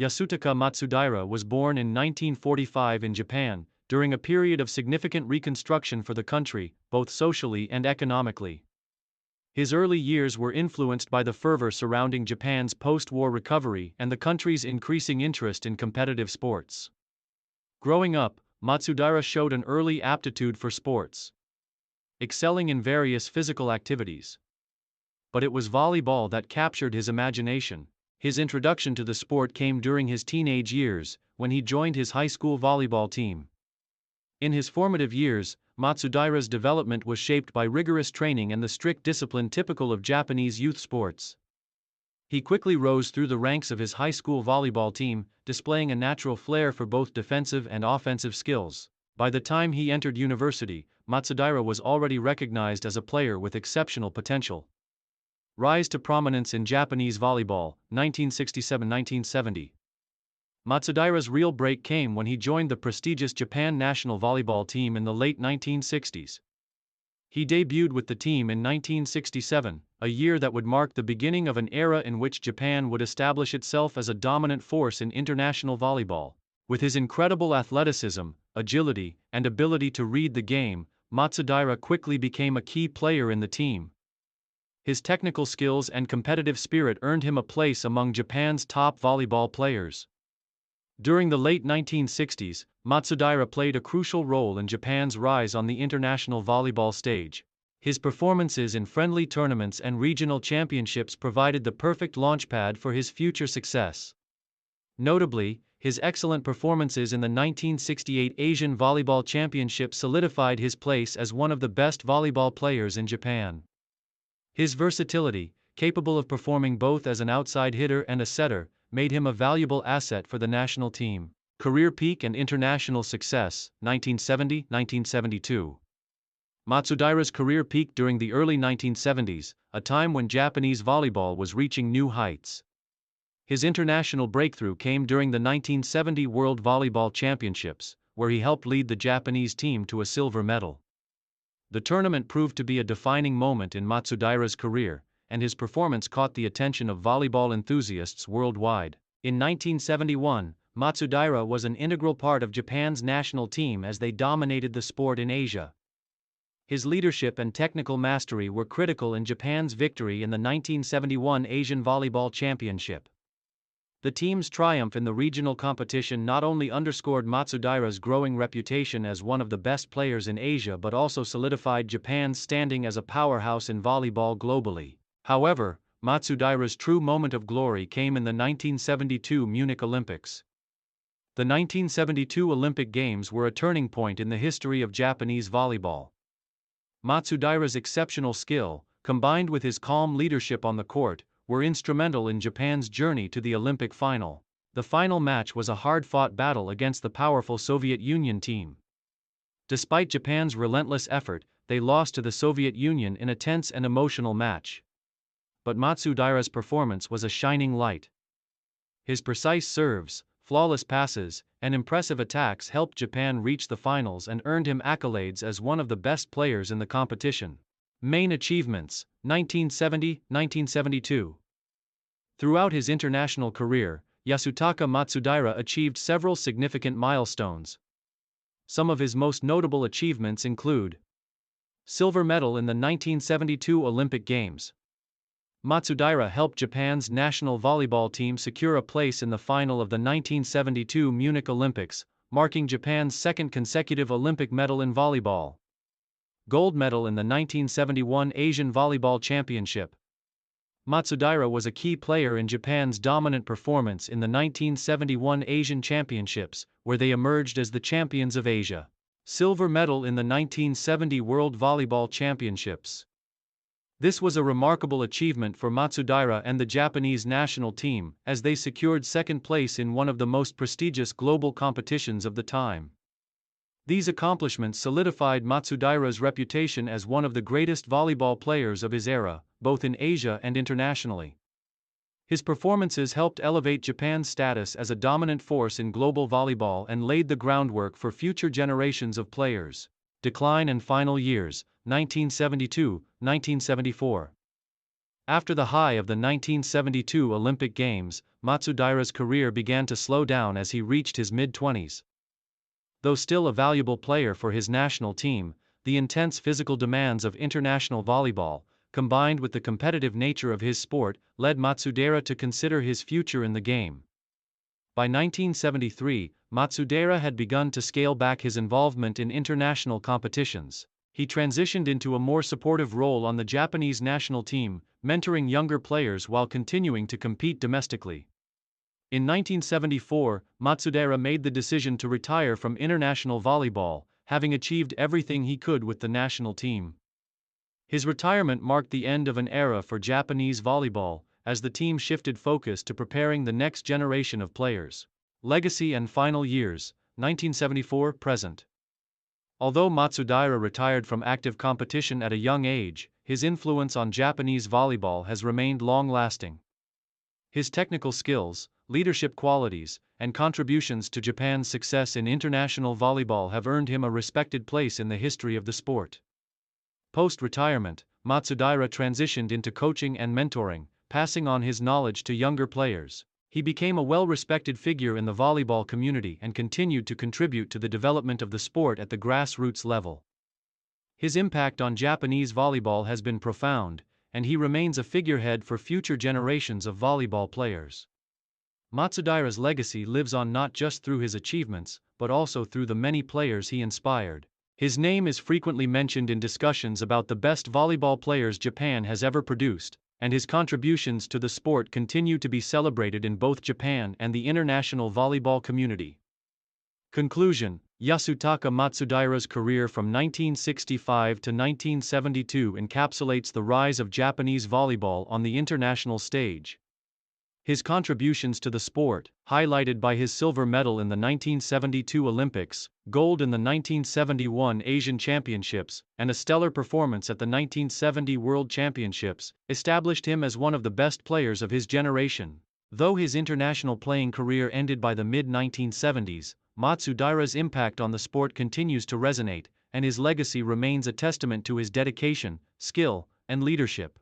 Yasutaka Matsudaira was born in 1945 in Japan, during a period of significant reconstruction for the country, both socially and economically. His early years were influenced by the fervor surrounding Japan's post-war recovery and the country's increasing interest in competitive sports. Growing up, Matsudaira showed an early aptitude for sports, excelling in various physical activities. But it was volleyball that captured his imagination. His introduction to the sport came during his teenage years, when he joined his high school volleyball team. In his formative years, Matsudaira's development was shaped by rigorous training and the strict discipline typical of Japanese youth sports. He quickly rose through the ranks of his high school volleyball team, displaying a natural flair for both defensive and offensive skills. By the time he entered university, Matsudaira was already recognized as a player with exceptional potential. Rise to prominence in Japanese volleyball, 1967-1970. Matsudaira's real break came when he joined the prestigious Japan national volleyball team in the late 1960s. He debuted with the team in 1967, a year that would mark the beginning of an era in which Japan would establish itself as a dominant force in international volleyball. With his incredible athleticism, agility, and ability to read the game, Matsudaira quickly became a key player in the team. His technical skills and competitive spirit earned him a place among Japan's top volleyball players. During the late 1960s, Matsudaira played a crucial role in Japan's rise on the international volleyball stage. His performances in friendly tournaments and regional championships provided the perfect launchpad for his future success. Notably, his excellent performances in the 1968 Asian Volleyball Championship solidified his place as one of the best volleyball players in Japan. His versatility, capable of performing both as an outside hitter and a setter, made him a valuable asset for the national team. Career peak and international success, 1970-1972. Matsudaira's career peaked during the early 1970s, a time when Japanese volleyball was reaching new heights. His international breakthrough came during the 1970 World Volleyball Championships, where he helped lead the Japanese team to a silver medal. The tournament proved to be a defining moment in Matsudaira's career, and his performance caught the attention of volleyball enthusiasts worldwide. In 1971, Matsudaira was an integral part of Japan's national team as they dominated the sport in Asia. His leadership and technical mastery were critical in Japan's victory in the 1971 Asian Volleyball Championship. The team's triumph in the regional competition not only underscored Matsudaira's growing reputation as one of the best players in Asia but also solidified Japan's standing as a powerhouse in volleyball globally. However, Matsudaira's true moment of glory came in the 1972 Munich Olympics. The 1972 Olympic Games were a turning point in the history of Japanese volleyball. Matsudaira's exceptional skill, combined with his calm leadership on the court, were instrumental in Japan's journey to the Olympic final. The final match was a hard-fought battle against the powerful Soviet Union team. Despite Japan's relentless effort, they lost to the Soviet Union in a tense and emotional match. But Matsudaira's performance was a shining light. His precise serves, flawless passes, and impressive attacks helped Japan reach the finals and earned him accolades as one of the best players in the competition. Main achievements, 1970-1972. Throughout his international career, Yasutaka Matsudaira achieved several significant milestones. Some of his most notable achievements include: silver medal in the 1972 Olympic Games. Matsudaira helped Japan's national volleyball team secure a place in the final of the 1972 Munich Olympics, marking Japan's second consecutive Olympic medal in volleyball. Gold medal in the 1971 Asian Volleyball Championship. Matsudaira was a key player in Japan's dominant performance in the 1971 Asian Championships, where they emerged as the champions of Asia. Silver medal in the 1970 World Volleyball Championships. This was a remarkable achievement for Matsudaira and the Japanese national team, as they secured second place in one of the most prestigious global competitions of the time. These accomplishments solidified Matsudaira's reputation as one of the greatest volleyball players of his era, both in Asia and internationally. His performances helped elevate Japan's status as a dominant force in global volleyball and laid the groundwork for future generations of players. Decline and final years, 1972-1974. After the high of the 1972 Olympic Games, Matsudaira's career began to slow down as he reached his mid-20s. Though still a valuable player for his national team, the intense physical demands of international volleyball, combined with the competitive nature of his sport, led Matsudaira to consider his future in the game. By 1973, Matsudaira had begun to scale back his involvement in international competitions. He transitioned into a more supportive role on the Japanese national team, mentoring younger players while continuing to compete domestically. In 1974, Matsudaira made the decision to retire from international volleyball, having achieved everything he could with the national team. His retirement marked the end of an era for Japanese volleyball, as the team shifted focus to preparing the next generation of players. Legacy and final years, 1974-present. Although Matsudaira retired from active competition at a young age, his influence on Japanese volleyball has remained long-lasting. His technical skills, leadership qualities, and contributions to Japan's success in international volleyball have earned him a respected place in the history of the sport. Post-retirement, Matsudaira transitioned into coaching and mentoring, passing on his knowledge to younger players. He became a well-respected figure in the volleyball community and continued to contribute to the development of the sport at the grassroots level. His impact on Japanese volleyball has been profound, and he remains a figurehead for future generations of volleyball players. Matsudaira's legacy lives on not just through his achievements, but also through the many players he inspired. His name is frequently mentioned in discussions about the best volleyball players Japan has ever produced, and his contributions to the sport continue to be celebrated in both Japan and the international volleyball community. Conclusion: Yasutaka Matsudaira's career from 1965 to 1972 encapsulates the rise of Japanese volleyball on the international stage. His contributions to the sport, highlighted by his silver medal in the 1972 Olympics, gold in the 1971 Asian Championships, and a stellar performance at the 1970 World Championships, established him as one of the best players of his generation. Though his international playing career ended by the mid-1970s, Matsudaira's impact on the sport continues to resonate, and his legacy remains a testament to his dedication, skill, and leadership.